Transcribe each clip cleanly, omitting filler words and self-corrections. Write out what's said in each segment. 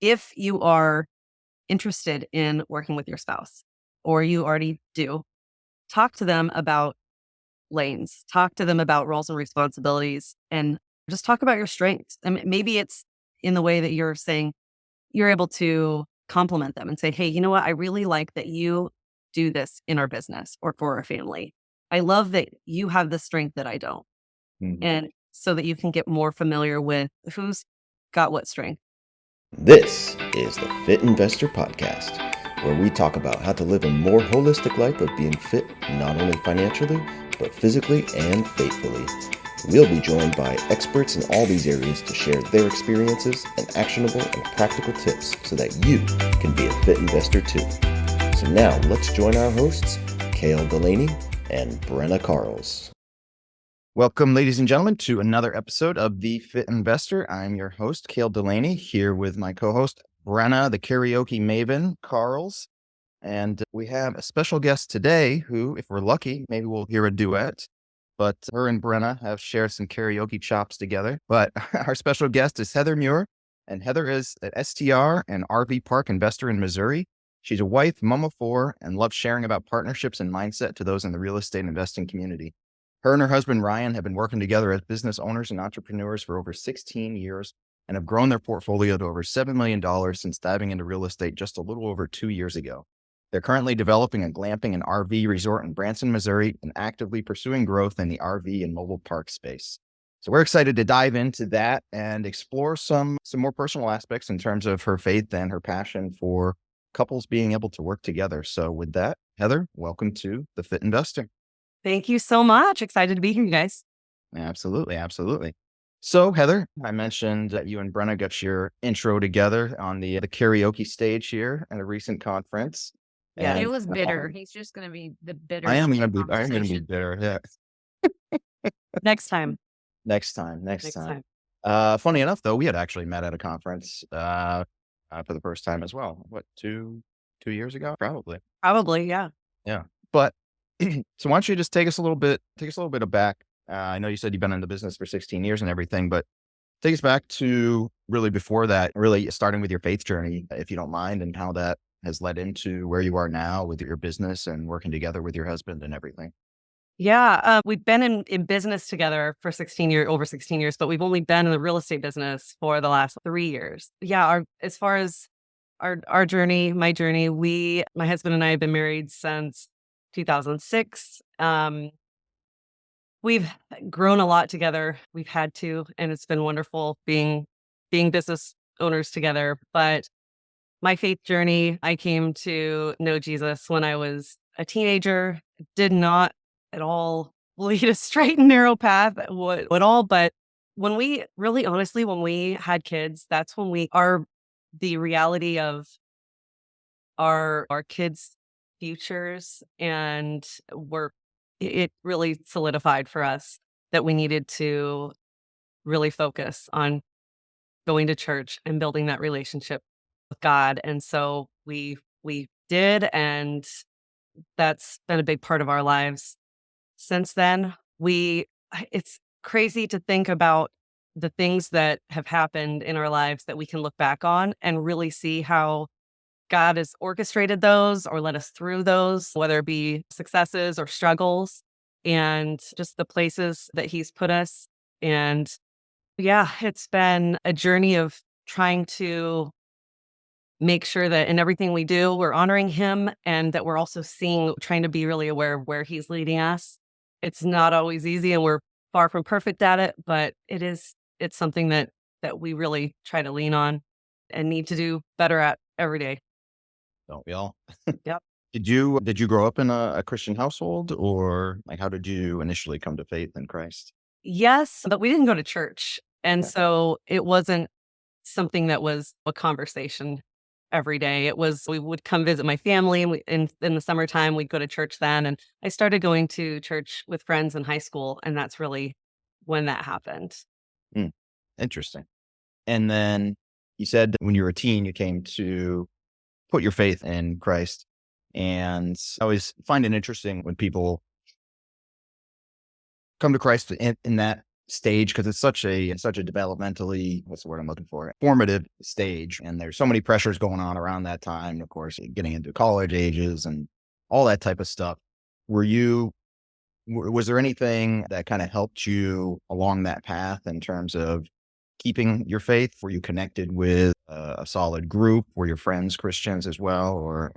if you are interested in working with your spouse, or you already do, talk to them about lanes, talk to them about roles and responsibilities, and just talk about your strengths. And maybe it's in the way that you're saying you're able to compliment them and say, hey, you know what? I really like that you do this in our business or for our family. I love that you have the strength that I don't. Mhm. And so that you can get more familiar with who's got what strength. This is the Fit Investor Podcast, where we talk about how to live a more holistic life of being fit, not only financially, but physically and faithfully. We'll be joined by experts in all these areas to share their experiences and actionable and practical tips so that you can be a fit investor too. So now let's join our hosts, Cale Delaney and Brenna Carls. Welcome, ladies and gentlemen, to another episode of The Fit Investor. I'm your host, Cale Delaney, here with my co-host, Brenna, the karaoke maven, Carls. And we have a special guest today who, if we're lucky, maybe we'll hear a duet. But her and Brenna have shared some karaoke chops together. But our special guest is Heather Meuer. And Heather is an STR and RV park investor in Missouri. She's a wife, mom of four, and loves sharing about partnerships and mindset to those in the real estate investing community. Her and her husband, Ryan, have been working together as business owners and entrepreneurs for over 16 years and have grown their portfolio to over $7 million since diving into real estate just a little over 2 years ago. They're currently developing a glamping and RV resort in Branson, Missouri, and actively pursuing growth in the RV and mobile park space. So we're excited to dive into that and explore some more personal aspects in terms of her faith and her passion for couples being able to work together. So with that, Heather, welcome to the Fit Investor. Thank you so much. Excited to be here, you guys. Absolutely. Absolutely. So Heather, I mentioned that you and Brenna got your intro together on the karaoke stage here at a recent conference. Yeah. It And was bitter. He's just going to be the bitter I am of the going to be conversation. bitter. Yeah. Next time. Next time. Next time. Funny enough, though, we had actually met at a conference for the first time as well. What, two years ago? Probably. Probably. Yeah. Yeah. But so why don't you just take us a little bit aback. I know you said you've been in the business for 16 years and everything, but take us back to really before that, really starting with your faith journey, if you don't mind, and how that has led into where you are now with your business and working together with your husband and everything. Yeah. We've been in business together for over 16 years, but we've only been in the real estate business for the last 3 years. Yeah. As far as our journey, my journey, my husband and I have been married since 2006. We've grown a lot together. We've had to, and it's been wonderful being business owners together. But my faith journey, I came to know Jesus when I was a teenager. Did not at all lead a straight and narrow path at all. But when we really honestly, when we had kids, that's when the reality of our kids' futures, and it really solidified for us that we needed to really focus on going to church and building that relationship with God. And so we did, and that's been a big part of our lives since then. It's crazy to think about the things that have happened in our lives that we can look back on and really see how God has orchestrated those or led us through those, whether it be successes or struggles, and just the places that He's put us. And yeah, it's been a journey of trying to make sure that in everything we do, we're honoring Him, and that we're also trying to be really aware of where He's leading us. It's not always easy, and we're far from perfect at it, but it's something that we really try to lean on and need to do better at every day. Don't we all? Yep. Did you grow up in a Christian household, or like how did you initially come to faith in Christ? Yes, but we didn't go to church. And Okay. so it wasn't something that was a conversation every day. We would come visit my family, and in the summertime, we'd go to church then. And I started going to church with friends in high school. And that's really when that happened. Hmm. Interesting. And then you said when you were a teen, you came to put your faith in Christ. And I always find it interesting when people come to Christ in that stage because it's such a developmentally, what's the word I'm looking for? Formative stage. And there's so many pressures going on around that time. Of course, getting into college ages and all that type of stuff. Were you was there anything that kind of helped you along that path in terms of keeping your faith? Were you connected with a solid group? Were your friends Christians as well, or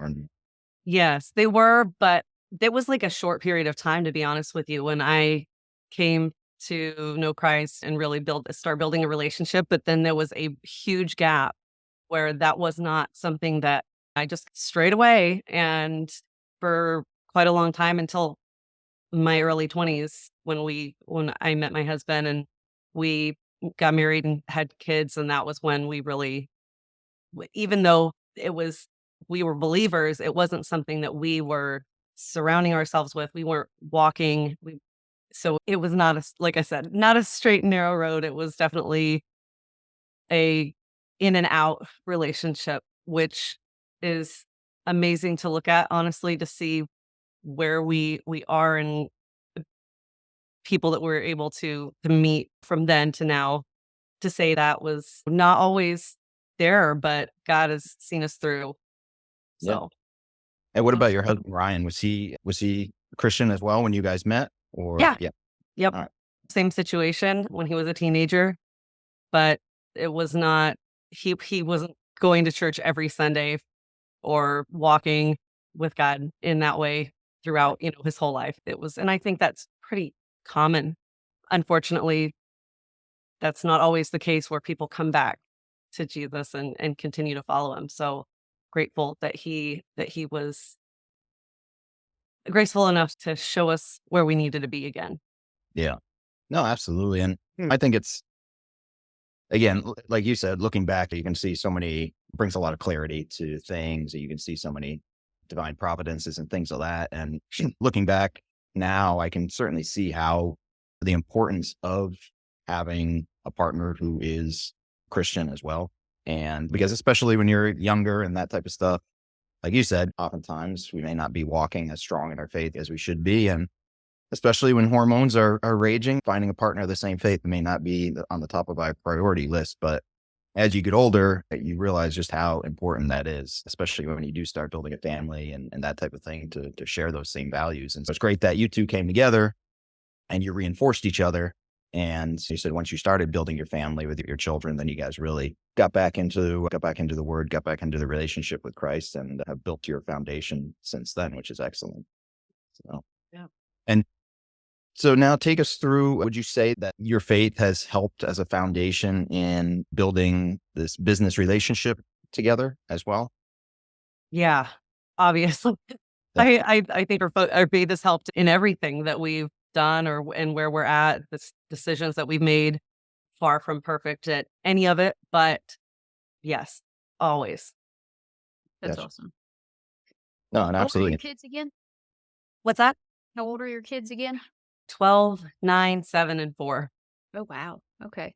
Yes, they were, but it was like a short period of time, to be honest with you, when I came to know Christ and really start building a relationship. But then there was a huge gap where that was not something that I just strayed away. And for quite a long time until my early 20s when I met my husband and we got married and had kids, and that was when we really even though we were believers, it wasn't something that we were surrounding ourselves with. We weren't walking. So it was not like I said, not a straight and narrow road. It was definitely a in and out relationship, which is amazing to look at, honestly, to see where we are and the people that we're able to meet from then to now, to say that was not always there, but God has seen us through. yeah? So, And what about your Awesome. husband Ryan? Was he a Christian as well when you guys met? Or yeah, yeah, yep, all right, same situation when he was a teenager, but it was not he wasn't going to church every Sunday or walking with God in that way throughout, his whole life. And I think that's pretty common. Unfortunately, that's not always the case where people come back to Jesus and continue to follow him. So grateful that he was graceful enough to show us where we needed to be again. yeah, no, absolutely. And I think it's again, like you said, looking back, you can see so many brings a lot of clarity to things. You can see so many divine providences and things of that. And looking back now, I can certainly see how the importance of having a partner who is Christian as well. And because especially when you're younger and that type of stuff, like you said, oftentimes we may not be walking as strong in our faith as we should be. And especially when hormones are raging, finding a partner of the same faith may not be on the top of our priority list. But as you get older, you realize just how important that is, especially when you do start building a family and that type of thing to share those same values. And so it's great that you two came together and you reinforced each other. And you said once you started building your family with your children, then you guys really got back into the word, got back into the relationship with Christ and have built your foundation since then, which is excellent. So, Yeah. and so now take us through, would you say that your faith has helped as a foundation in building this business relationship together as well? Yeah, obviously. Yeah. I think our faith has helped in everything that we've done and where we're at, the decisions that we've made. Far from perfect at any of it, but yes, always. That's Gotcha. awesome. No, and How old are your absolutely. kids again? What's that? How old are your kids again? 12, 9, 7, and 4. Oh, wow. Okay.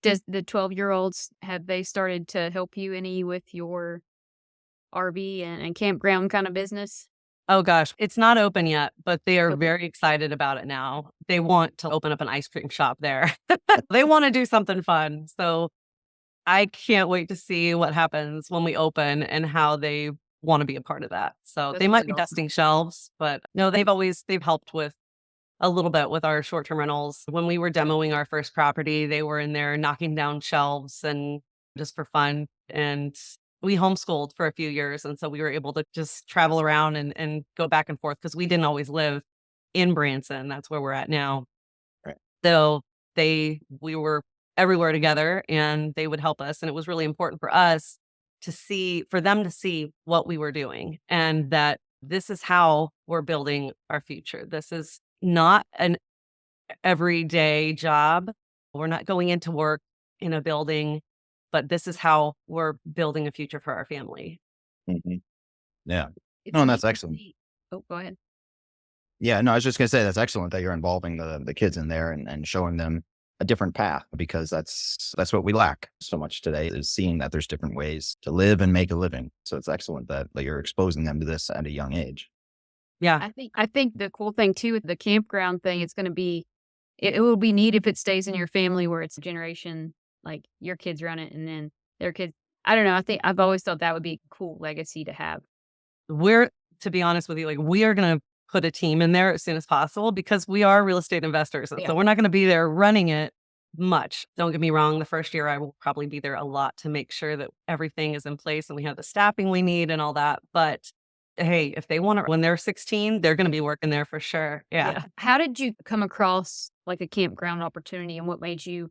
Does the 12-year-olds, have they started to help you any with your RV and campground kind of business? Oh gosh, it's not open yet, but they are Okay. very excited about it now. They want to open up an ice cream shop there. They wanna do something fun, so I can't wait to see what happens when we open and how they wanna be a part of that. So, That's they might really be awesome. dusting shelves, but no, they've helped with a little bit with our short-term rentals. When we were demoing our first property, they were in there knocking down shelves and just for fun, and we homeschooled for a few years, and so we were able to just travel around and go back and forth because we didn't always live in Branson. That's where we're at now. Right. So we were everywhere together and they would help us. And it was really important for us for them to see what we were doing and that this is how we're building our future. This is not an everyday job. We're not going into work in a building, but this is how we're building a future for our family. Mhm. Yeah. It's No, and neat that's to excellent. see. Oh, go ahead. Yeah, no, I was just gonna say that's excellent that you're involving the kids in there and showing them a different path because that's what we lack so much today is seeing that there's different ways to live and make a living. So it's excellent that you're exposing them to this at a young age. Yeah. I think the cool thing too with the campground thing, it's going to be it will be neat if it stays in your family where it's a generation, like your kids run it and then their kids. I don't know. I think I've always thought that would be a cool legacy to have. We're to be honest with you, like, we are gonna put a team in there as soon as possible because we are real estate investors, and Yeah. so we're not gonna be there running it much. Don't get me wrong, the first year I will probably be there a lot to make sure that everything is in place and we have the staffing we need and all that, but hey, if they wanna when they're 16, they're gonna be working there for sure. Yeah. Yeah. How did you come across like a campground opportunity and what made you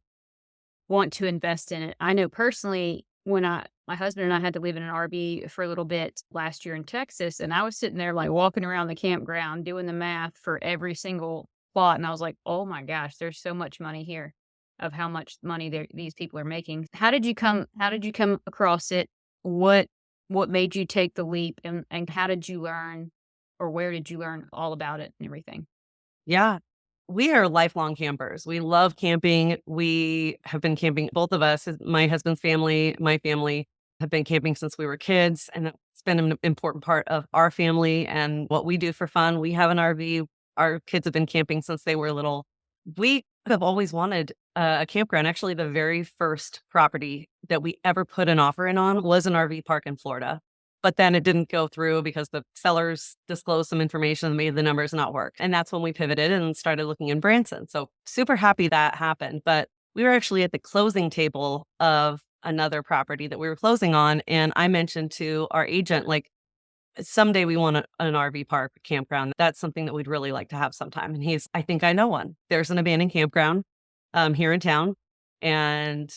want to invest in it? I know personally when my husband and I had to live in an RV for a little bit last year in Texas, and I was sitting there like walking around the campground doing the math for every single plot, and I was like, "Oh my gosh, there's so much money here of how much money these people are making." How did you come across it? What what made you take the leap and how did you learn or where did you learn all about it and everything? Yeah. We are lifelong campers. We love camping. We have been camping, both of us, my husband's family, my family have been camping since we were kids. And it's been an important part of our family and what we do for fun. We have an RV. Our kids have been camping since they were little. We have always wanted a campground. Actually, the very first property that we ever put an offer in on was an RV park in Florida. But then it didn't go through because the sellers disclosed some information that made the numbers not work. And that's when we pivoted and started looking in Branson. So super happy that happened. But we were actually at the closing table of another property that we were closing on. And I mentioned to our agent, like, someday we want an RV park campground. That's something that we'd really like to have sometime. And I think I know one. There's an abandoned campground here in town. And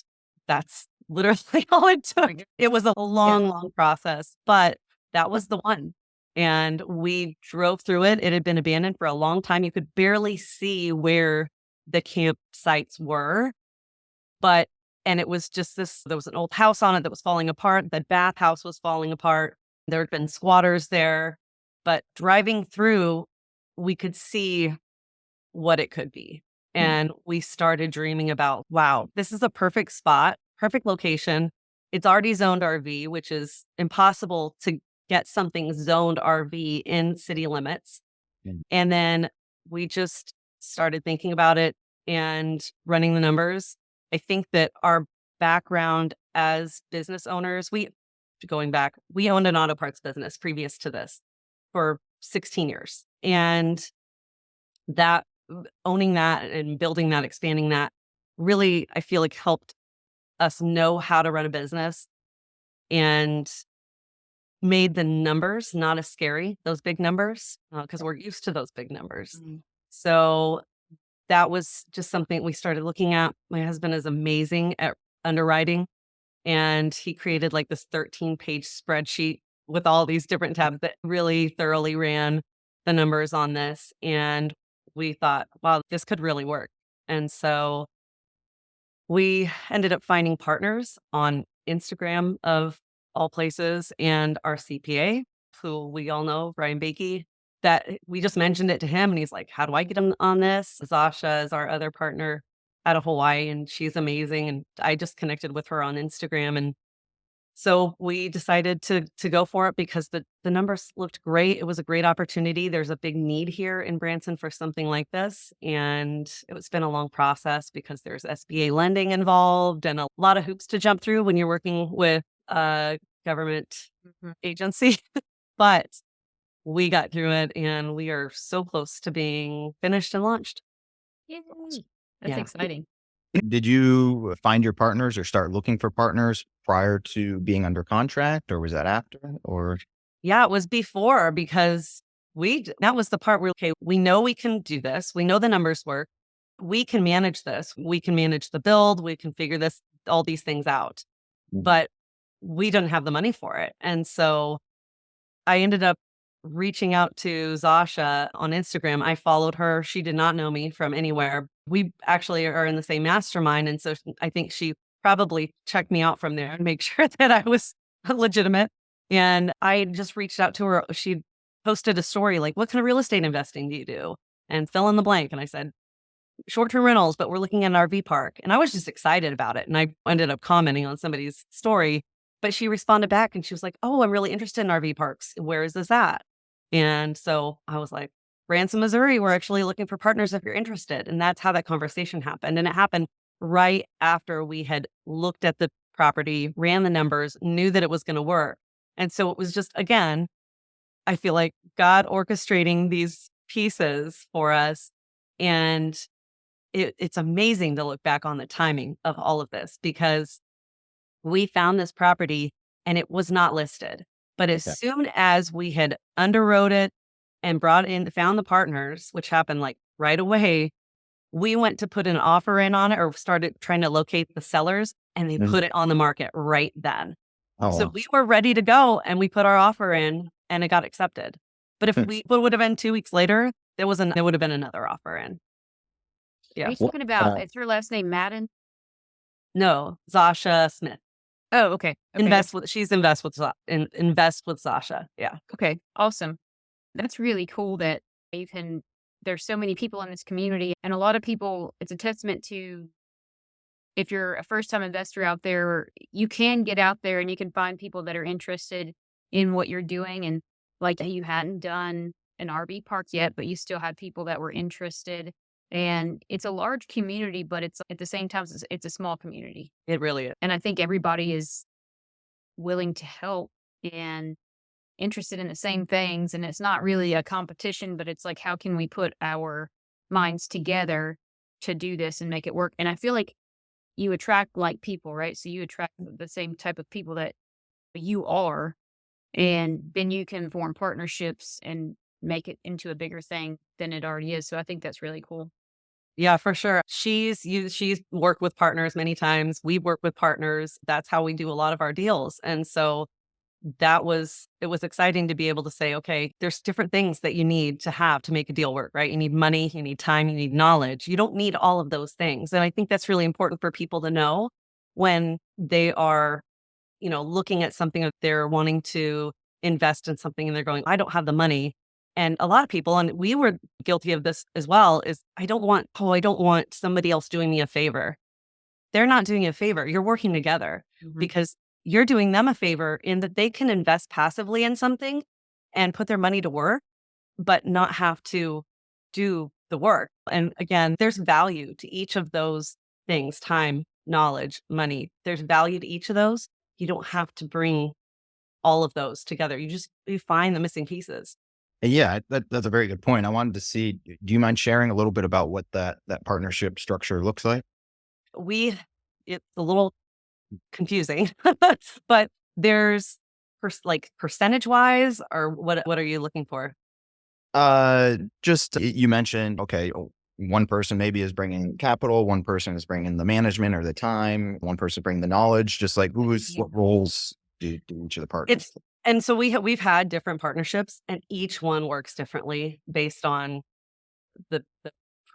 that's literally all it took. It was a long, long process, but that was the one. And we drove through it. It had been abandoned for a long time. You could barely see where the campsites were, but and it was just there was an old house on it that was falling apart. The bathhouse was falling apart. There had been squatters there, but driving through, we could see what it could be. And we started dreaming about, wow, this is a perfect spot, perfect location. It's already zoned RV, which is impossible to get something zoned RV in city limits. Mm. And then we just started thinking about it and running the numbers. I think that our background as business owners, we owned an auto parts business previous to this for 16 years. And that owning that and building that, expanding that really, I feel like helped us know how to run a business and made the numbers not as scary, those big numbers, because we're used to those big numbers. So that was just something we started looking at. My husband is amazing at underwriting, and he created like this 13-page spreadsheet with all these different tabs that really thoroughly ran the numbers on this. And we thought, wow, this could really work. And so we ended up finding partners on Instagram of all places and our CPA, who we all know, Brian Bakey, that we just mentioned it to him and he's like, how do I get him on this? Zasha is our other partner out of Hawaii and she's amazing. And I just connected with her on Instagram. And so we decided to go for it because the numbers looked great. It was a great opportunity. There's a big need here in Branson for something like this. And it's been a long process because there's SBA lending involved and a lot of hoops to jump through when you're working with a government agency. But we got through it and we are so close to being finished and launched. Yay. That's Yeah. exciting. Did you find your partners or start looking for partners prior to being under contract, or was that after? Or Yeah, it was before because that was the part where, okay, we know we can do this. We know the numbers work. We can manage this. We can manage the build. We can figure all these things out. But we didn't have the money for it. And so I ended up reaching out to Zasha on Instagram. I followed her. She did not know me from anywhere. We actually are in the same mastermind. And so I think she probably checked me out from there and make sure that I was legitimate. And I just reached out to her. She posted a story like, what kind of real estate investing do you do? And fill in the blank. And I said, short-term rentals, but we're looking at an RV park. And I was just excited about it. And I ended up commenting on somebody's story, but she responded back and she was like, oh, I'm really interested in RV parks. Where is this at? And so I was like, Branson, Missouri, we're actually looking for partners if you're interested. And that's how that conversation happened. And it happened right after we had looked at the property, ran the numbers, knew that it was going to work. And so it was just, again, I feel like God orchestrating these pieces for us. And it's amazing to look back on the timing of all of this because we found this property and it was not listed. But as Okay. soon as we had underwrote it and found the partners, which happened like right away, we went to put an offer in on it or started trying to locate the sellers and they Mhm. put it on the market right then. Oh, So wow. we were ready to go and we put our offer in and it got accepted. But if Hmm. it would have been 2 weeks later, there would have been another offer in. Are Yeah. you What, talking about, is her last name Madden? No, Zasha Smith. Oh, okay. Okay. Invest with Zasha. Yeah. Okay. Awesome. That's really cool that you can, there's so many people in this community, and a lot of people, it's a testament to, if you're a first time investor out there, you can get out there and you can find people that are interested in what you're doing. And like you hadn't done an RV park yet, but you still had people that were interested. And it's a large community, but it's at the same time, it's a small community. It really is. And I think everybody is willing to help and interested in the same things. And it's not really a competition, but it's like, how can we put our minds together to do this and make it work? And I feel like you attract like people, right? So you attract the same type of people that you are, and then you can form partnerships and make it into a bigger thing than it already is. So I think that's really cool. Yeah, for sure. She's worked with partners many times. We work with partners. That's how we do a lot of our deals. And so it was exciting to be able to say, okay, there's different things that you need to have to make a deal work, right? You need money, you need time, you need knowledge. You don't need all of those things. And I think that's really important for people to know when they are, looking at something that they're wanting to invest in something and they're going, I don't have the money. And a lot of people, and we were guilty of this as well, is I don't want somebody else doing me a favor. They're not doing you a favor. You're working together Mhm. because you're doing them a favor in that they can invest passively in something and put their money to work, but not have to do the work. And again, there's value to each of those things: time, knowledge, money. There's value to each of those. You don't have to bring all of those together. You find the missing pieces. And yeah, that's a very good point. I wanted to see, do you mind sharing a little bit about what that partnership structure looks like? We It's a little confusing, but there's like percentage wise, or what are you looking for? Just you mentioned, okay, one person maybe is bringing capital, one person is bringing the management or the time, one person bringing the knowledge, just like what roles do each of the partners? It's and so we've had different partnerships and each one works differently based on the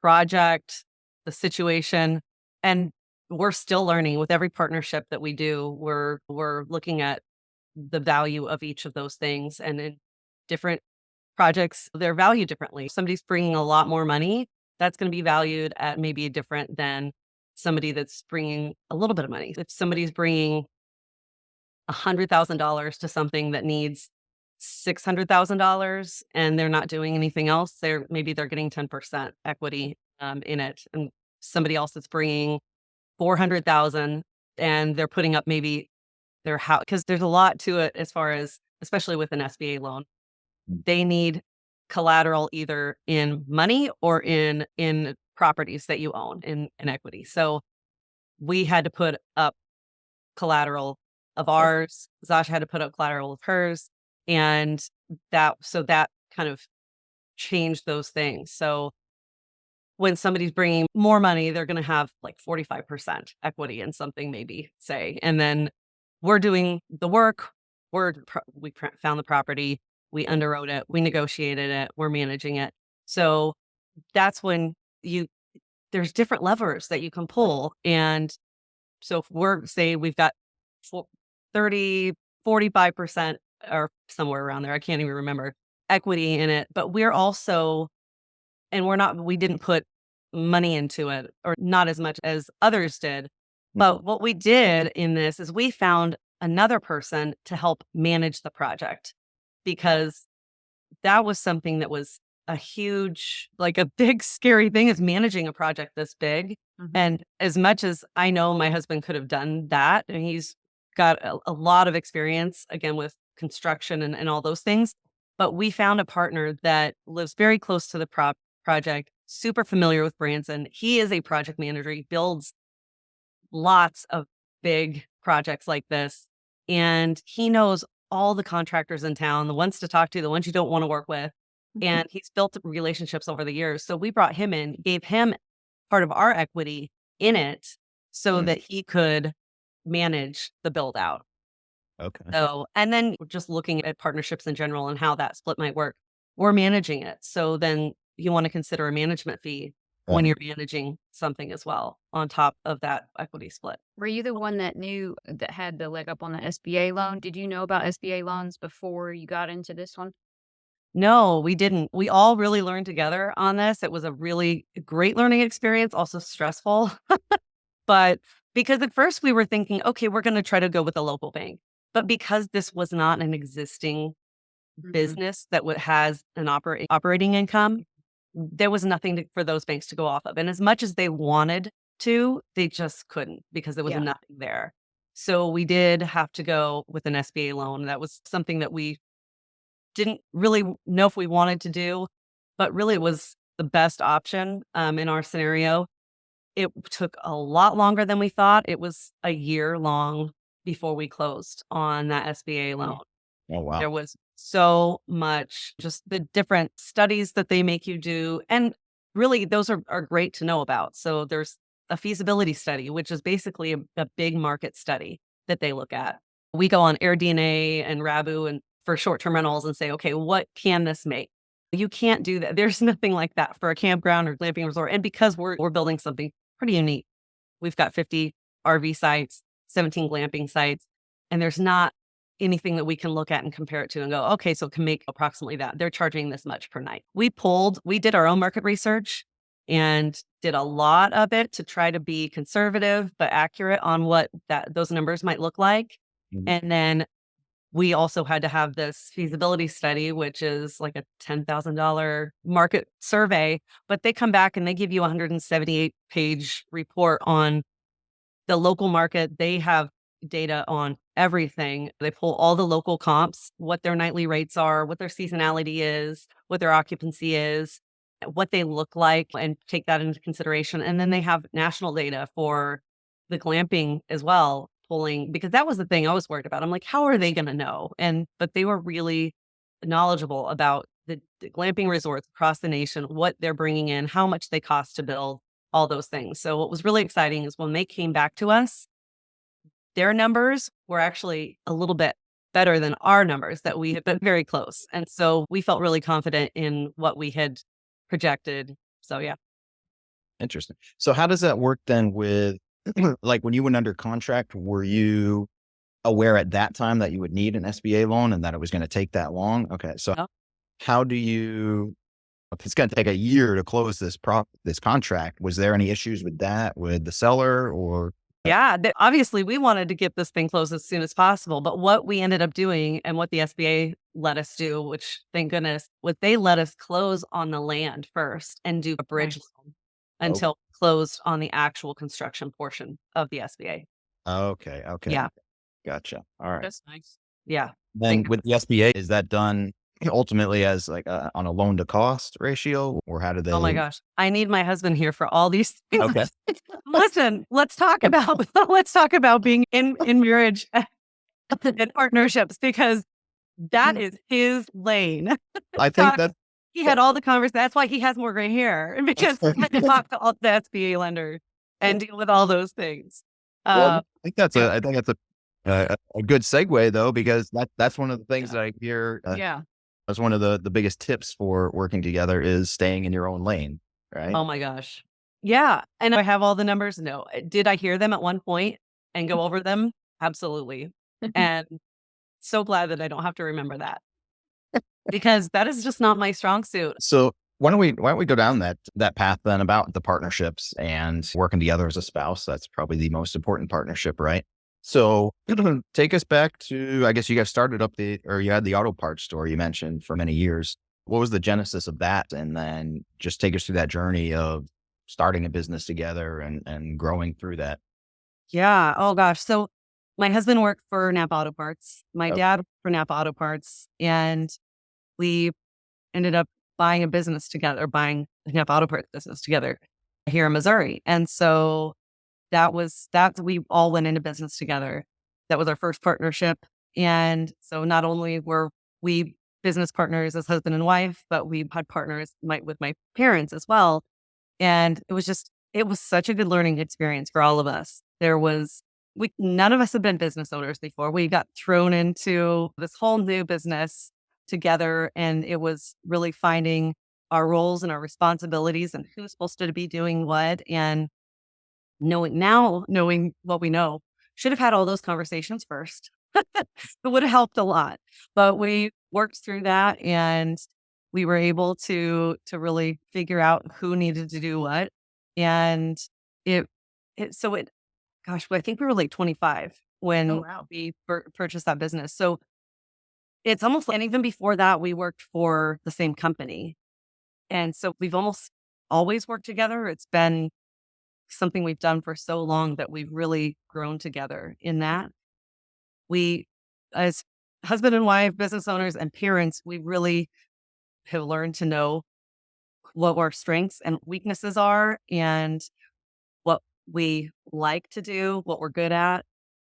project, the situation, and we're still learning with every partnership that we do. We're looking at the value of each of those things, and in different projects, they're valued differently. If somebody's bringing a lot more money, that's going to be valued at maybe different than somebody that's bringing a little bit of money. If somebody's bringing $100,000 to something that needs $600,000 and they're not doing anything else, they're getting 10% equity in it. And somebody else that's bringing 400,000 and they're putting up maybe their house, because there's a lot to it as far as, especially with an SBA loan, they need collateral either in money or in properties that you own in equity. So we had to put up collateral of ours. Zasha had to put up collateral of hers. And that kind of changed those things. So when somebody's bringing more money, they're going to have like 45% equity in something, maybe say. And then we're doing the work. We found the property. We underwrote it. We negotiated it. We're managing it. So that's when there's different levers that you can pull. And so if we've got 30, 45% or somewhere around there, I can't even remember, equity in it, but we didn't put money into it, or not as much as others did. But what we did in this is we found another person to help manage the project, because that was something that was a huge, like a big scary thing is managing a project this big. And as much as I know my husband could have done that, and he's got a lot of experience again with construction and all those things, but we found a partner that lives very close to the project, super familiar with Branson. He is a project manager. He builds lots of big projects like this. And he knows all the contractors in town, the ones to talk to, the ones you don't want to work with. And he's built relationships over the years. So we brought him in, gave him part of our equity in it so that he could manage the build out. Okay. So, and then just looking at partnerships in general and how that split might work, we're managing it. So then you want to consider a management fee when you're managing something as well on top of that equity split. Were you the one that knew that had the leg up on the SBA loan? Did you know about SBA loans before you got into this one? No, we didn't. We all really learned together on this. It was a really great learning experience, also stressful. But because at first we were thinking, okay, we're going to try to go with a local bank. But because this was not an existing business that has an operating income, there was nothing for those banks to go off of. And as much as they wanted to, they just couldn't because there was Yeah. nothing there. So we did have to go with an SBA loan. That was something that we didn't really know if we wanted to do, but really it was the best option in our scenario. It took a lot longer than we thought. It was a year long before we closed on that SBA loan. Oh, wow. There was so much, just the different studies that they make you do. And really, those are great to know about. So there's a feasibility study, which is basically a big market study that they look at. We go on AirDNA and Rabu and for short-term rentals and say, okay, what can this make? You can't do that. There's nothing like that for a campground or glamping resort. And because we're building something pretty unique, we've got 50 RV sites, 17 glamping sites, and there's not anything that we can look at and compare it to and go, okay, so it can make approximately that. They're charging this much per night. We did our own market research and did a lot of it to try to be conservative but accurate on what those numbers might look like. And then we also had to have this feasibility study, which is like a $10,000 market survey, but they come back and they give you a 178-page report on the local market. They have data on everything. They pull all the local comps, what their nightly rates are, what their seasonality is, what their occupancy is, what they look like, and take that into consideration. And then they have national data for the glamping as well, pulling, because that was the thing I was worried about. I'm like, how are they going to know? But they were really knowledgeable about the glamping resorts across the nation, what they're bringing in, how much they cost to build, all those things. So what was really exciting is when they came back to us, their numbers were actually a little bit better than our numbers that we had been very close. And so we felt really confident in what we had projected. So yeah. Interesting. So how does that work then with like when you went under contract, were you aware at that time that you would need an SBA loan and that it was going to take that long? Okay. So Yeah. how do you, if it's going to take a year to close this contract, was there any issues with that with the seller or? Yeah, obviously we wanted to get this thing closed as soon as possible, but what we ended up doing and what the SBA let us do, which thank goodness, what they let us close on the land first and do a bridge Nice. loan until closed on the actual construction portion of the SBA. Okay. Okay. Yeah, Gotcha. All right. That's nice. yeah. Then with the SBA, is that done ultimately as like on a loan to cost ratio or how do they? Oh my gosh, I need my husband here for all these things. Okay. Listen, let's talk about being in marriage and partnerships because that is his lane. I think that He had all the conversations. That's why he has more gray hair because he had to talk to all the SBA lenders and deal with all those things. I think that's a good segue though, because that's one of the things that I hear. Yeah. That's one of the biggest tips for working together is staying in your own lane, right? Oh my gosh. Yeah. And I have all the numbers. No. Did I hear them at one point and go over them? Absolutely. And so glad that I don't have to remember that because that is just not my strong suit. So why don't we go down that path then about the partnerships and working together as a spouse? That's probably the most important partnership, right? So take us back to, I guess you guys started up you had the auto parts store you mentioned for many years. what was the genesis of that? And then just take us through that journey of starting a business together and growing through that. Yeah. Oh gosh. So my husband worked for Napa Auto Parts. My Oh, dad worked for Napa Auto Parts, and we ended up buying a business together, buying a Napa Auto Parts business together here in Missouri. And so we all went into business together. That was our first partnership. And so not only were we business partners as husband and wife, but we had partners with my parents as well. And it was such a good learning experience for all of us. None of us had been business owners before. We got thrown into this whole new business together, and it was really finding our roles and our responsibilities and who's supposed to be doing what. And knowing what we know, should have had all those conversations first. It would have helped a lot. But we worked through that, and we were able to really figure out who needed to do what. And it it so it gosh, I think we were like 25 Oh, when wow. we purchased that business. So it's almost like, and even before that, we worked for the same company. And so we've almost always worked together. It's been something we've done for so long that we've really grown together in that. We, as husband and wife, business owners, and parents, we really have learned to know what our strengths and weaknesses are and what we like to do, what we're good at.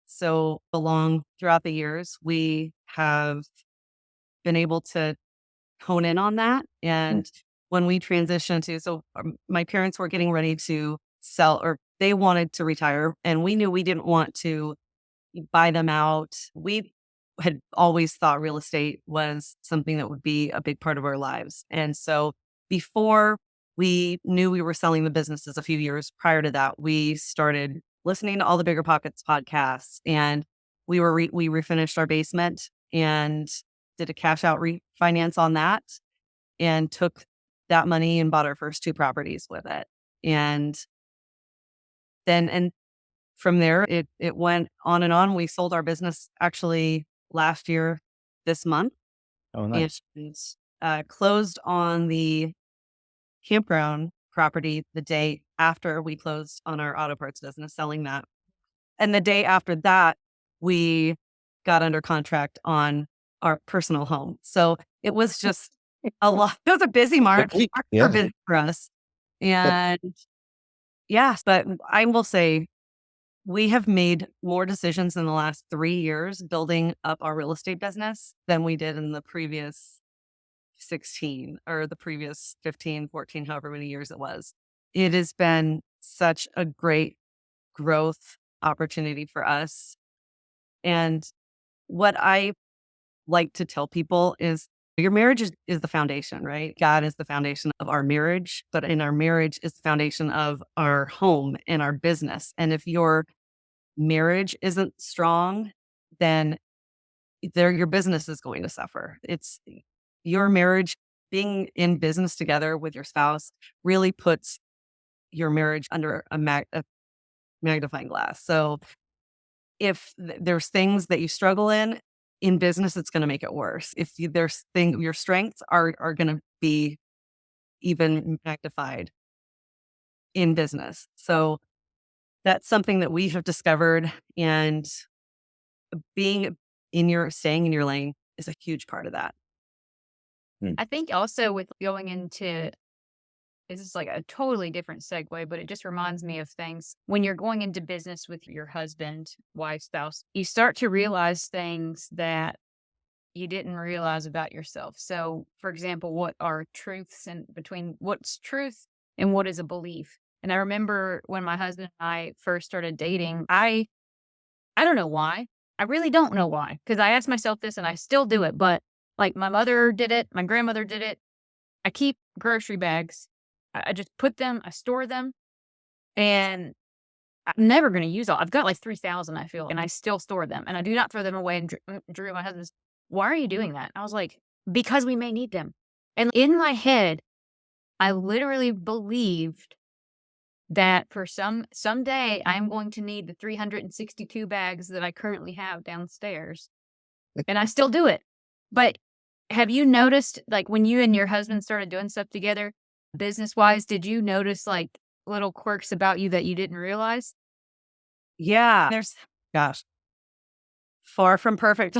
So, along throughout the years, we have been able to hone in on that. mm, And when we transitioned my parents were getting ready to sell, or they wanted to retire, and we knew we didn't want to buy them out. We had always thought real estate was something that would be a big part of our lives. And so before we knew we were selling the businesses a few years prior to that, we started listening to all the Bigger Pockets podcasts, and we refinished our basement and did a cash out refinance on that, and took that money and bought our first two properties with it. And and from there, it went on and on. We sold our business actually last year, this month, oh, and nice. closed on the campground property the day after we closed on our auto parts business, selling that. And the day after that, we got under contract on our personal home. So it was just a lot. It was a busy March for Yeah. business for us. And yes, but I will say we have made more decisions in the last 3 years building up our real estate business than we did in the previous 16 or the previous 15, 14, however many years it was. It has been such a great growth opportunity for us. And what I like to tell people is your marriage is the foundation, right? God is the foundation of our marriage, but in our marriage is the foundation of our home and our business. And if your marriage isn't strong, then your business is going to suffer. It's your marriage, being in business together with your spouse really puts your marriage under a magnifying glass. So if there's things that you struggle in business, it's going to make it worse. If your strengths are going to be even magnified in business. So that's something that we have discovered, and staying in your lane is a huge part of that. Mm. I think also with going into this is like a totally different segue, but it just reminds me of things. When you're going into business with your husband, wife, spouse, you start to realize things that you didn't realize about yourself. So, for example, what are truths and between what's truth and what is a belief? And I remember when my husband and I first started dating, I don't know why. I really don't know why, because I asked myself this and I still do it. But like my mother did it, my grandmother did it. I keep grocery bags. I just put them, I store them, and I'm never going to use all. I've got like 3,000, I feel, and I still store them, and I do not throw them away. And Drew, my husband's, why are you doing that? I was like, because we may need them. And in my head, I literally believed that for someday I'm going to need the 362 bags that I currently have downstairs, and I still do it. But Have you noticed, like, when you and your husband started doing stuff together, business-wise, did you notice, like, little quirks about you that you didn't realize? Yeah. Gosh, far from perfect.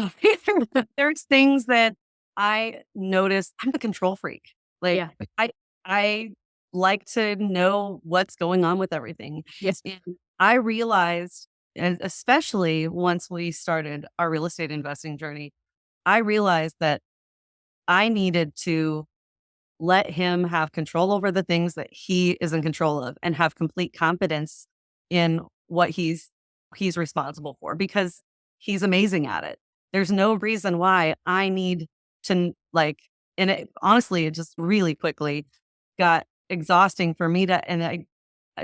There's things that I notice. I'm a control freak. Like Yeah. I, I like to know what's going on with everything. Yes. And I realized, and especially once we started our real estate investing journey, I realized that I needed to let him have control over the things that he is in control of and have complete confidence in what he's responsible for because he's amazing at it. There's no reason why I need to like and it honestly it just really quickly got exhausting for me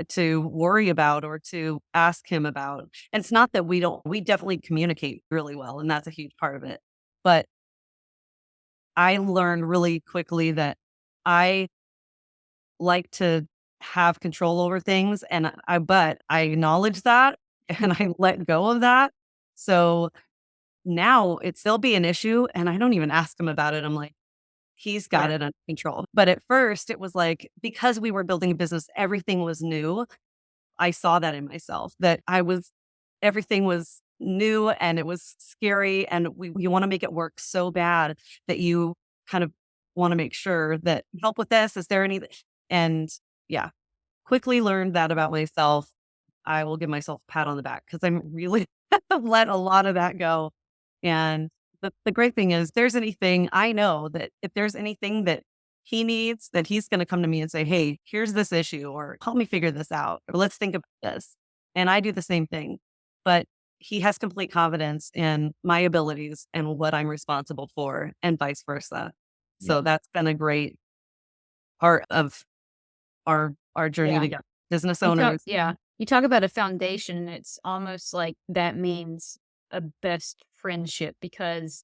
to worry about or to ask him about. And it's not that we definitely communicate really well and that's a huge part of it. But I learned really quickly that I like to have control over things but I acknowledge that and I let go of that. So now it's still be an issue and I don't even ask him about it. I'm like, he's got Yeah. it under control. But at first it was like because we were building a business, everything was new. I saw that in myself that everything was new and it was scary and you want to make it work so bad that you kind of want to make sure that help with this. Is there any and yeah, quickly learned that about myself. I will give myself a pat on the back because I'm really let a lot of that go. And the great thing is there's anything I know that if there's anything that he needs, that he's going to come to me and say, hey, here's this issue, or help me figure this out, or let's think about this. And I do the same thing. But he has complete confidence in my abilities and what I'm responsible for, and vice versa. Yeah. So that's been a great part of our journey Yeah. together. Business owners. Yeah. You talk about a foundation, and it's almost like that means a best friendship because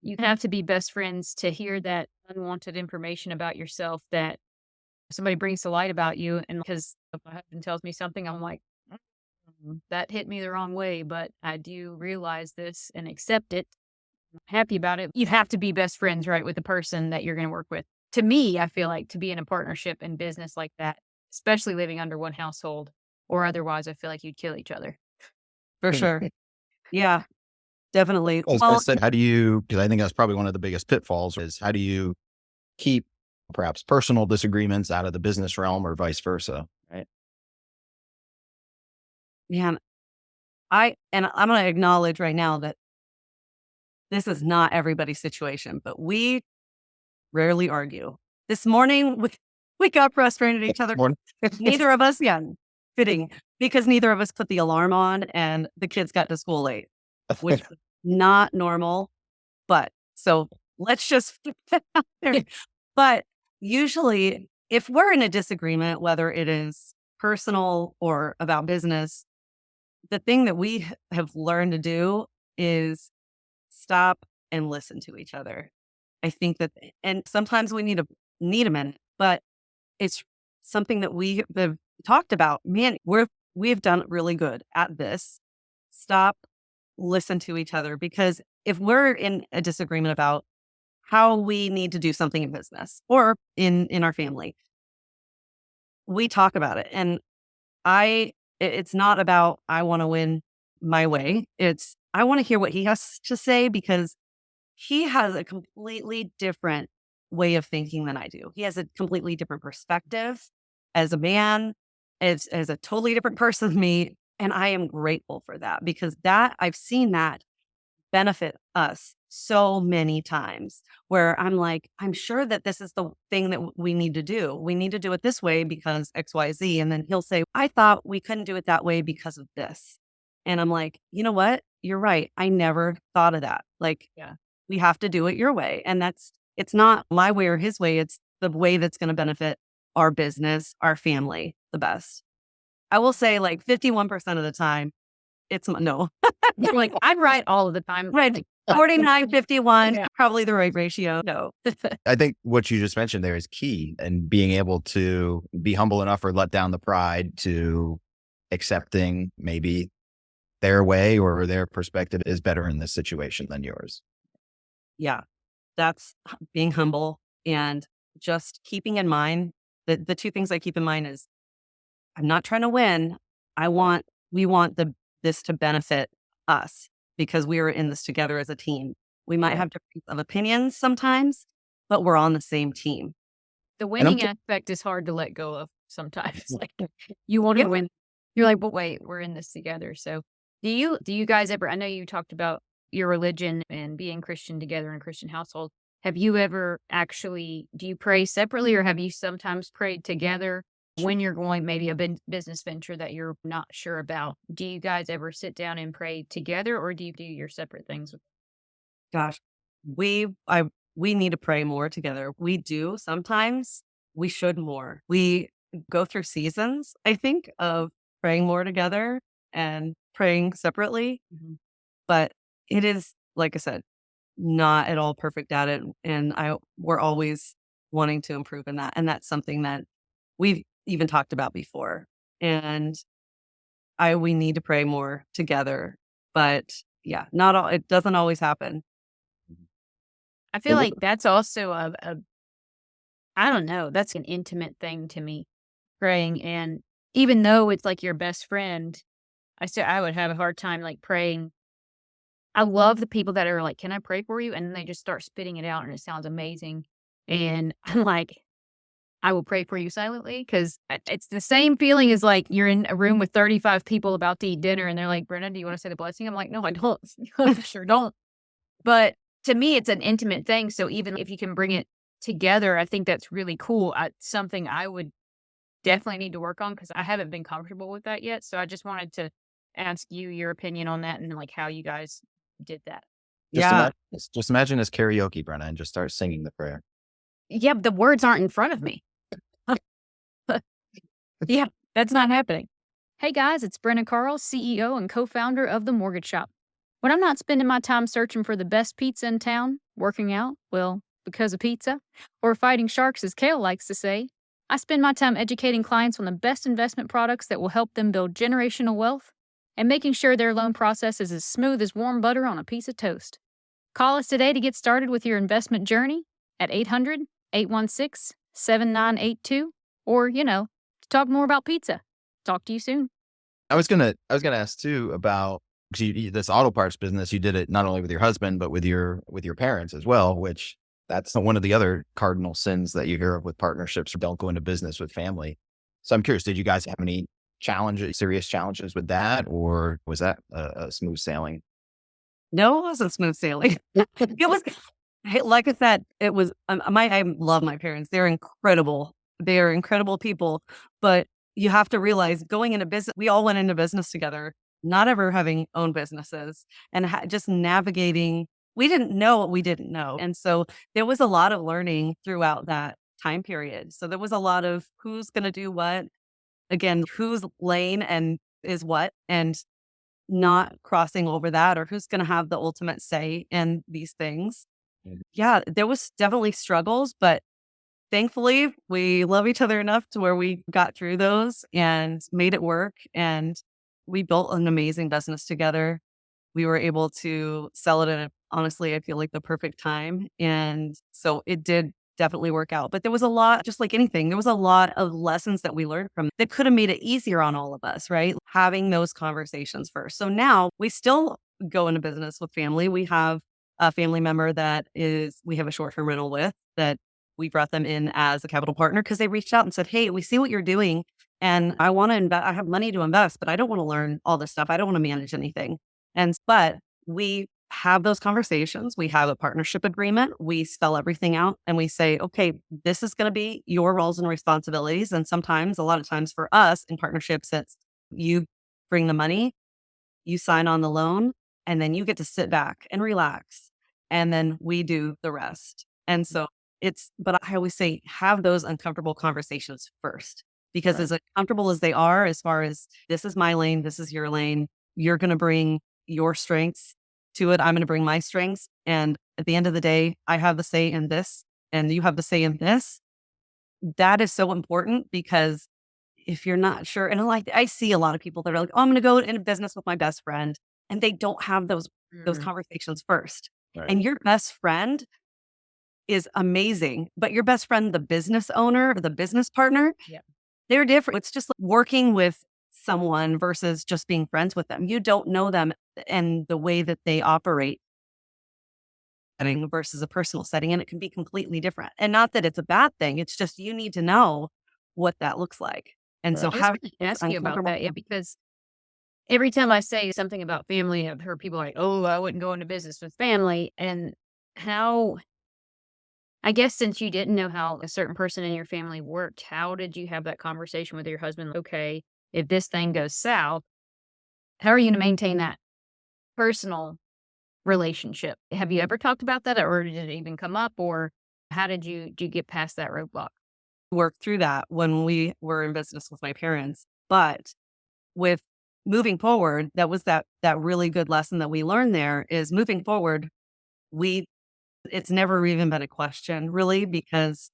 you have to be best friends to hear that unwanted information about yourself that somebody brings to light about you. And because if my husband tells me something, I'm like, that hit me the wrong way, but I do realize this and accept it. I'm happy about it. You have to be best friends, right, with the person that you're going to work with. To me, I feel like to be in a partnership in business like that, especially living under one household or otherwise, I feel like you'd kill each other. For sure. Yeah, definitely. As I Well, said, how do you, because I think that's probably one of the biggest pitfalls is how do you keep perhaps personal disagreements out of the business realm or vice versa? Right. man, I'm going to acknowledge right now that this is not everybody's situation, but we rarely argue. This morning, we got frustrated at each other. Morning. Neither of us, yeah, fitting, because neither of us put the alarm on and the kids got to school late, which was not normal. But so let's just put that out there. But usually, if we're in a disagreement, whether it is personal or about business, the thing that we have learned to do is stop and listen to each other. I think that, and sometimes we need a minute, but it's something that we have talked about. Man, we've done really good at this. Stop, listen to each other, because if we're in a disagreement about how we need to do something in business or in our family, we talk about it. And it's not about I want to win my way. It's I want to hear what he has to say because he has a completely different way of thinking than I do. He has a completely different perspective as a man, as a totally different person than me. And I am grateful for that because I've seen that benefit us so many times where I'm like, I'm sure that this is the thing that we need to do. We need to do it this way because XYZ. And then he'll say, I thought we couldn't do it that way because of this. And I'm like, you know what? You're right. I never thought of that. Like, Yeah. we have to do it your way. And it's not my way or his way. It's the way that's going to benefit our business, our family the best. I will say like 51% of the time, it's no. You're like, I'm right all of the time. Right. Like, 49, 51, Yeah. probably the right ratio. No. I think what you just mentioned there is key and being able to be humble enough or let down the pride to accepting maybe their way or their perspective is better in this situation than yours. Yeah. That's being humble and just keeping in mind that the two things I keep in mind is I'm not trying to win. We want this to benefit us because we are in this together as a team. We might Right. have difference of opinions sometimes, but we're on the same team. The And I'm winning aspect is hard to let go of sometimes. Like, you want to Yeah. win. You're like, "But wait, we're in this together." So, do you guys ever I know you talked about your religion and being Christian together in a Christian household. Have you ever actually do you pray separately, or have you sometimes prayed together when you're going maybe a business venture that you're not sure about? Do you guys ever sit down and pray together, or do you do your separate things? Gosh, we need to pray more together. We do sometimes. We should more. We go through seasons, I think, of praying more together and praying separately. Mhm. But it is, like I said, not at all perfect at it. And we're always wanting to improve in that. And that's something that we've even talked about before. And we need to pray more together. But yeah, not all, it doesn't always happen. I feel And what like that's also a I don't know, that's an intimate thing to me, praying, and even though it's like your best friend, I would have a hard time, like, praying. I love the people that are like, "Can I pray for you?" And then they just start spitting it out, and it sounds amazing, and I'm like, "I will pray for you silently," 'cause it's the same feeling as, like, you're in a room with 35 people about to eat dinner, and they're like, "Brenna, do you wanna say the blessing?" I'm like, "No, I don't. I sure don't." But to me, it's an intimate thing, so even if you can bring it together, I think that's really cool. Something I would definitely need to work on because I haven't been comfortable with that yet, so I just wanted to ask you your opinion on that and, like, how you guys did that. just Yeah. imagine as karaoke, Brenna, and just start singing the prayer. Yeah, but the words aren't in front of me. Yeah, that's not happening. Hey guys, it's Brenna Carl, CEO and co-founder of The Mortgage Shop. When I'm not spending my time searching for the best pizza in town, working out, well, because of pizza, or fighting sharks, as Kale likes to say, I spend my time educating clients on the best investment products that will help them build generational wealth and making sure their loan process is as smooth as warm butter on a piece of toast. Call us today to get started with your investment journey at 800-816-7982, or, to talk more about pizza. Talk to you soon. I was gonna ask too about 'cause this auto parts business, you did it not only with your husband, but with your parents as well, which that's one of the other cardinal sins that you hear of with partnerships. Don't go into business with family. So I'm curious, did you guys have any serious challenges with that, or was that a smooth sailing? No, it wasn't smooth sailing. It was hey, like I said, it was I love my parents. They're incredible. They are incredible people, but you have to realize going into business, we all went into business together, not ever having owned businesses and just navigating. We didn't know what we didn't know. And so there was a lot of learning throughout that time period. So there was a lot of who's going to do what, again, whose lane and is what, and not crossing over that, or who's gonna have the ultimate say in these things. Mhm. Yeah, there was definitely struggles, but thankfully, we love each other enough to where we got through those and made it work, and we built an amazing business together. We were able to sell it at honestly, I feel like the perfect time, and so it did definitely work out, but there was a lot just like anything, there was a lot of lessons that we learned from that could have made it easier on all of us, right? Having those conversations first. So now we still go into business with family. We have a family member we have a short-term rental with that we brought them in as a capital partner because they reached out and said, "Hey, we see what you're doing, and I wanna invest. I have money to invest, but I don't wanna learn all this stuff. I don't wanna manage anything." But we have those conversations. We have a partnership agreement. We spell everything out and we say, okay, this is going to be your roles and responsibilities. And sometimes, a lot of times for us in partnerships, it's you bring the money, you sign on the loan, and then you get to sit back and relax. And then we do the rest. And so but I always say, have those uncomfortable conversations first, because Right. as uncomfortable as they are, as far as this is my lane, this is your lane, you're going to bring your strengths to it. I'm going to bring my strengths. And at the end of the day, I have the say in this and you have the say in this. That is so important because if you're not sure, and like I see a lot of people that are like, oh, I'm going to go into business with my best friend, and they don't have those Mhm. conversations first. Right. And your best friend is amazing, but your best friend, the business owner or the business partner, Yeah. they're different. It's just like working with someone versus just being friends with them. You don't know them and the way that they operate setting versus a personal setting, and it can be completely different. And not that it's a bad thing. It's just you need to know what that looks like. And so Right. I was having going to ask you about uncomfortable. that. Yeah, because every time I say something about family, I've heard people like, "Oh, I wouldn't go into business with family." And how, I guess, since you didn't know how a certain person in your family worked, how did you have that conversation with your husband? Okay, if this thing goes south, how are you going to maintain that personal relationship? Have you ever talked about that, or did it even come up, or how did you get past that roadblock? Work through that when we were in business with my parents. But with moving forward, that was that really good lesson that we learned there is moving forward, we it's never even been a question really because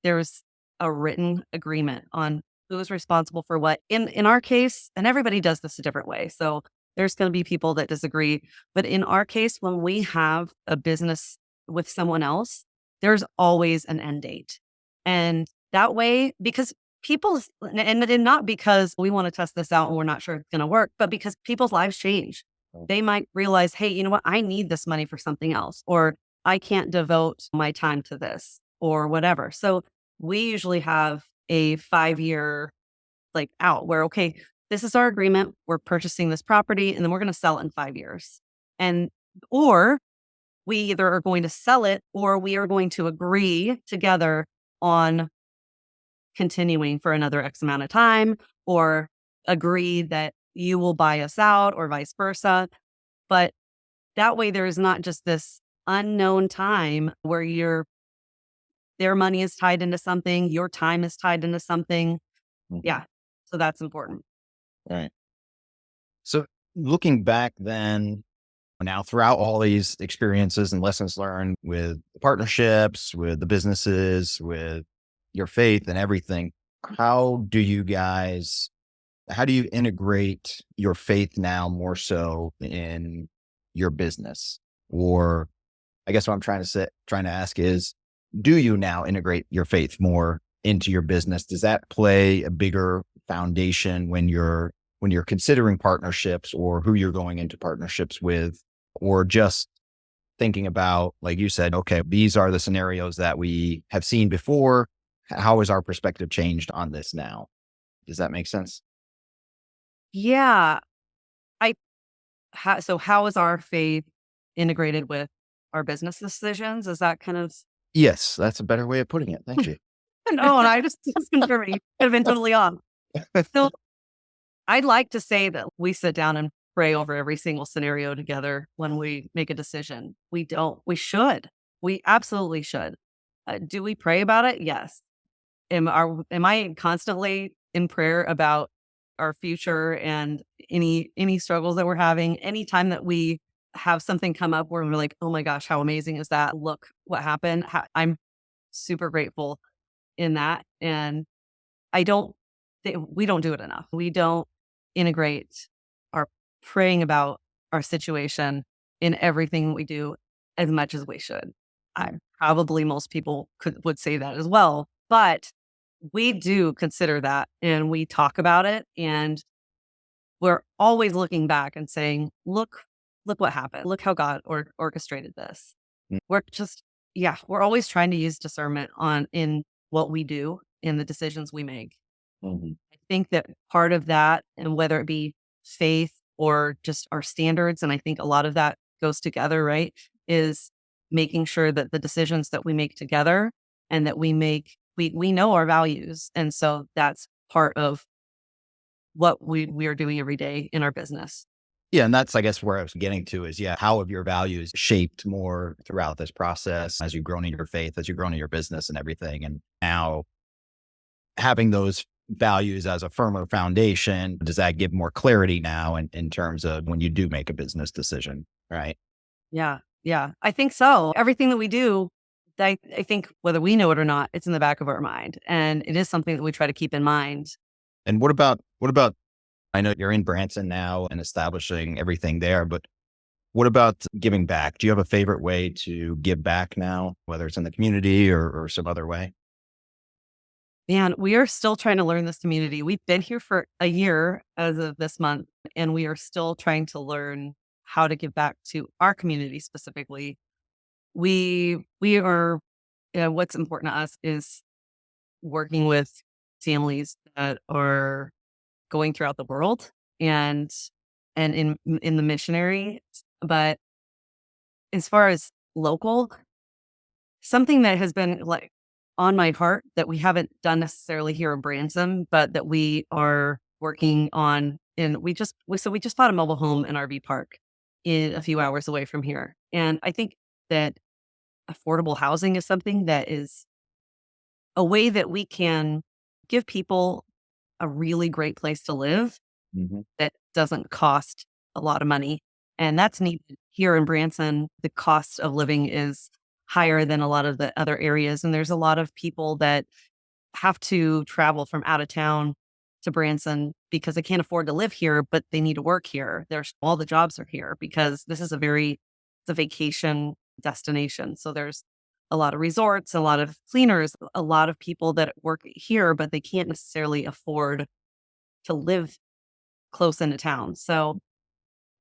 there's a written agreement on who is responsible for what. In our case, and everybody does this a different way. So there's going to be people that disagree, but in our case when we have a business with someone else, there's always an end date. And that way because people's and not because we want to test this out and we're not sure it's going to work, but because people's lives change. They might realize, hey, you know what? I need this money for something else, or I can't devote my time to this or whatever. So we usually have a 5-year like out where, okay, this is our agreement. We're purchasing this property and then we're going to sell it in 5 years. And, or we either are going to sell it or we are going to agree together on continuing for another X amount of time or agree that you will buy us out or vice versa. But that way there is not just this unknown time where their money is tied into something, your time is tied into something. Mhm. Yeah. So that's important. Right. So looking back then, now throughout all these experiences and lessons learned with the partnerships, with the businesses, with your faith and everything, how do you guys, how do you integrate your faith now more so in your business? Or I guess what I'm trying to ask is, do you now integrate your faith more into your business? Does that play a bigger foundation when you're considering partnerships or who you're going into partnerships with, or just thinking about, like you said, okay, these are the scenarios that we have seen before. How has our perspective changed on this now? Does that make sense? Yeah. I so how is our faith integrated with our business decisions? Is that kind of Yes, that's a better way of putting it. Thank you. no, and I just was confirming. Could have been totally on. So I'd like to say that we sit down and pray over every single scenario together when we make a decision. We don't. We should. We absolutely should. Do we pray about it? Yes. Am I constantly in prayer about our future and any struggles that we're having? Anytime that we have something come up where we're like, oh my gosh, how amazing is that? Look what happened. I'm super grateful in that. And I don't we don't do it enough. We don't integrate our praying about our situation in everything we do as much as we should. I probably most people would say that as well, but we do consider that and we talk about it and we're always looking back and saying, look what happened. Look how God orchestrated this. We're just yeah, we're always trying to use discernment on in what we do in the decisions we make. Mhm. I think that part of that, and whether it be faith or just our standards, and I think a lot of that goes together, right? Is making sure that the decisions that we make together and that we know our values. And so that's part of what we are doing every day in our business. Yeah, and that's, I guess, where I was getting to is, yeah, how have your values shaped more throughout this process as you've grown in your faith, as you've grown in your business and everything? And now having those values as a firmer foundation, does that give more clarity now in terms of when you do make a business decision? Right. Yeah. Yeah. I think so. Everything that we do, I think whether we know it or not, it's in the back of our mind. And it is something that we try to keep in mind. And what about, I know you're in Branson now and establishing everything there, but What about giving back? Do you have a favorite way to give back now, whether it's in the community or some other way? Man, we are still trying to learn this community. We've been here for a year as of this month, and we are still trying to learn how to give back to our community specifically. We are what's important to us is working with families that are going throughout the world and in the missionary. But as far as local, something that has been like on my heart that we haven't done necessarily here in Branson, but that we are working on, and we just bought a mobile home and RV park in a few hours away from here. And I think that affordable housing is something that is a way that we can give people a really great place to live Hmm. that doesn't cost a lot of money. And that's needed here in Branson. The cost of living is higher than a lot of the other areas. And there's a lot of people that have to travel from out of town to Branson because they can't afford to live here, but they need to work here. There's all the jobs are here because this is it's a vacation destination. So there's a lot of resorts, a lot of cleaners, a lot of people that work here, but they can't necessarily afford to live close into town. So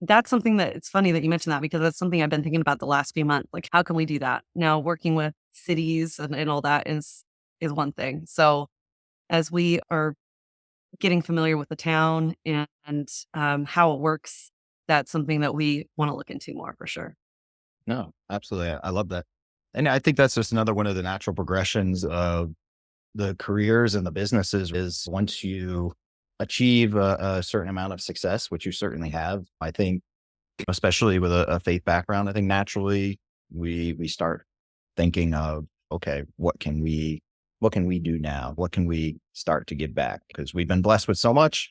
that's something that it's funny that you mentioned that because that's something I've been thinking about the last few months. Like, how can we do that? Now, working with cities and all that is one thing. So as we are getting familiar with the town and how it works, that's something that we want to look into more for sure. No, absolutely. I love that. And I think that's just another one of the natural progressions of the careers and the businesses is once you achieve a certain amount of success, which you certainly have, I think, especially with a faith background, I think naturally we start thinking of, okay, what can we do now? What can we start to give back? Because we've been blessed with so much.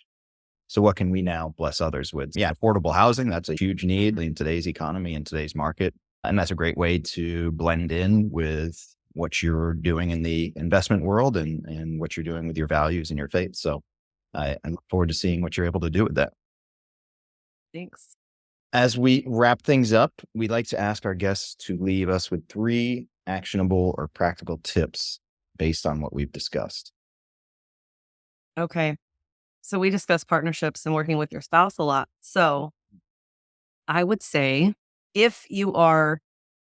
So what can we now bless others with? Yeah, affordable housing, that's a huge need in today's economy and today's market. And that's a great way to blend in with what you're doing in the investment world and what you're doing with your values and your faith. So I look forward to seeing what you're able to do with that. Thanks. As we wrap things up, we'd like to ask our guests to leave us with 3 actionable or practical tips based on what we've discussed. Okay. So we discuss partnerships and working with your spouse a lot. So I would say if you are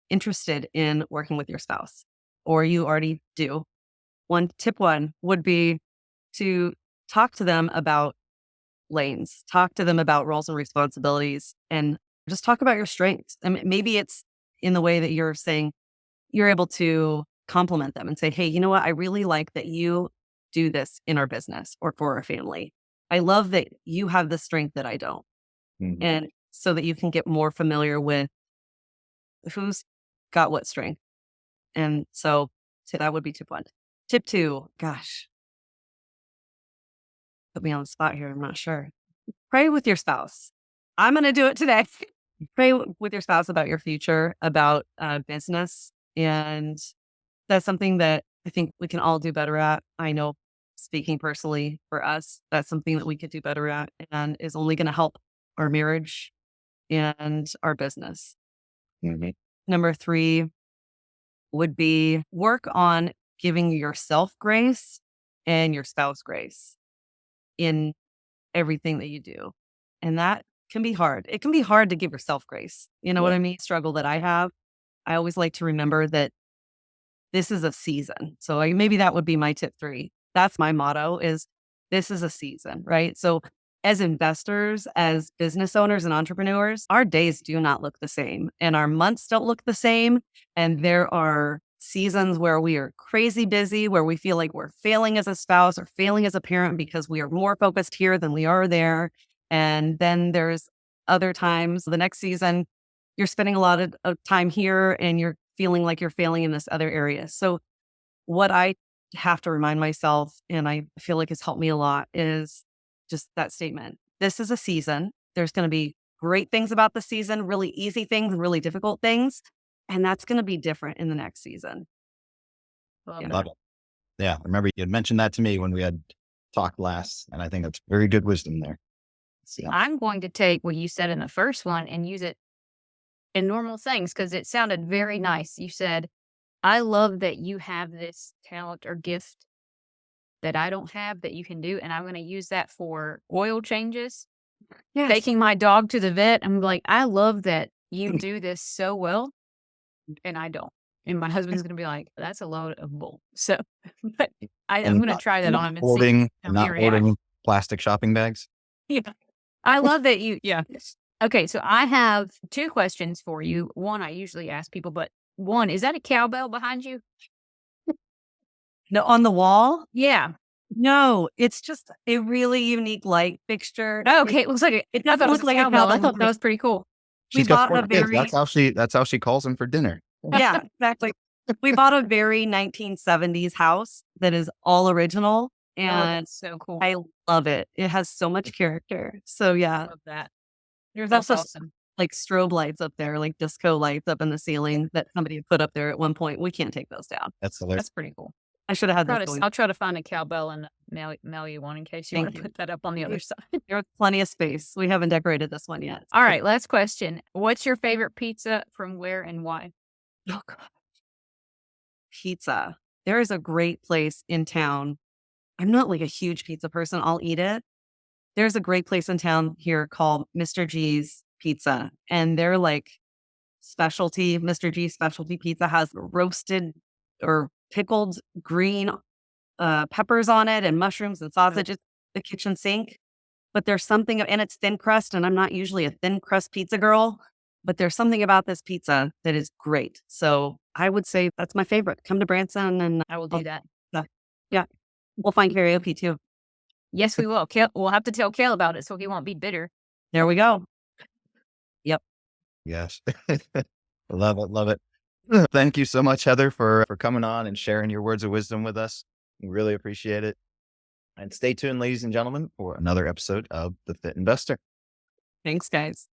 interested in working with your spouse or you already do, tip one would be to talk to them about lanes, talk to them about roles and responsibilities, and just talk about your strengths. I mean, maybe it's in the way that you're saying you're able to compliment them and say, hey, you know what? I really like that you do this in our business or for our family. I love that you have the strength that I don't. Mhm. And so that you can get more familiar with who's got what strength. And so that would be tip one. Tip two, gosh, put me on the spot here. I'm not sure. Pray with your spouse. I'm going to do it today. Pray with your spouse about your future, about business. And that's something that I think we can all do better at. I know speaking personally for us, that's something that we could do better at and is only going to help our marriage and our business. Mhm. Number three would be work on giving yourself grace and your spouse grace in everything that you do. And that can be hard. It can be hard to give yourself grace. You know Yeah. what I mean? Struggle that I have. I always like to remember that this is a season. So like maybe that would be my tip three. That's my motto is this is a season, right? So as investors, as business owners and entrepreneurs, our days do not look the same and our months don't look the same. And there are seasons where we are crazy busy, where we feel like we're failing as a spouse or failing as a parent because we are more focused here than we are there. And then there's other times, the next season, you're spending a lot of time here and you're feeling like you're failing in this other area. So what I have to remind myself, and I feel like it's helped me a lot, is just that statement. This is a season. There's going to be great things about the season, really easy things and really difficult things. And that's going to be different in the next season. Love Yeah. Love that. it. Yeah. I remember you had mentioned that to me when we had talked last, and I think that's very good wisdom there. See, Yeah. I'm going to take what you said in the first one and use it and normal things because it sounded very nice. You said, I love that you have this talent or gift that I don't have that you can do, and I'm going to use that for oil changes, Yes. taking my dog to the vet. I'm like, I love that you do this so well, and I don't. And my husband's going to be like, that's a load of bull. So, but I'm And going to try that on him and see hoarding, how he not reacts. hoarding plastic shopping bags. Yeah. I love that yeah. Okay, so I have 2 questions for you. One, I usually ask people, but one, is that a cowbell behind you? No, on the wall? Yeah. No, it's just a really unique light fixture. Okay, it looks like It I doesn't thought it was look a like a cowbell. I cowbell. thought that was pretty cool. We She's got bought 4 a kids. very That's how she calls them for dinner. yeah, exactly. We bought a very 1970s house that is all original, Oh, and that's so cool. I love it. It has so much character. So, yeah. Love that. There's That's also awesome. like strobe lights up there, like disco lights up in the ceiling that somebody had put up there at one point. We can't take those down. That's hilarious. That's pretty cool. I should have had this going. I'll try to find a cowbell and mail you one in case you Thank want to you. put that up on the other side. There's plenty of space. We haven't decorated this one yet. All right, last question. What's your favorite pizza from where and why? Oh, God. Pizza. There is a great place in town. I'm not like a huge pizza person. I'll eat it. There's a great place in town here called Mr. G's Pizza, and they're like specialty. Mr. G's specialty pizza has roasted or pickled green peppers on it and mushrooms and sausage. It's the kitchen sink. But there's something, and it's thin crust, and I'm not usually a thin crust pizza girl, but there's something about this pizza that is great. So I would say that's my favorite. Come to Branson, and I will do that. yeah, we'll find karaoke too. Yes, we will. We'll have to tell Kale about it so he won't be bitter. There we go. Yep. Yes. Love it. Love it. Thank you so much, Heather, for coming on and sharing your words of wisdom with us. We really appreciate it. And stay tuned, ladies and gentlemen, for another episode of The Fit Investor. Thanks, guys.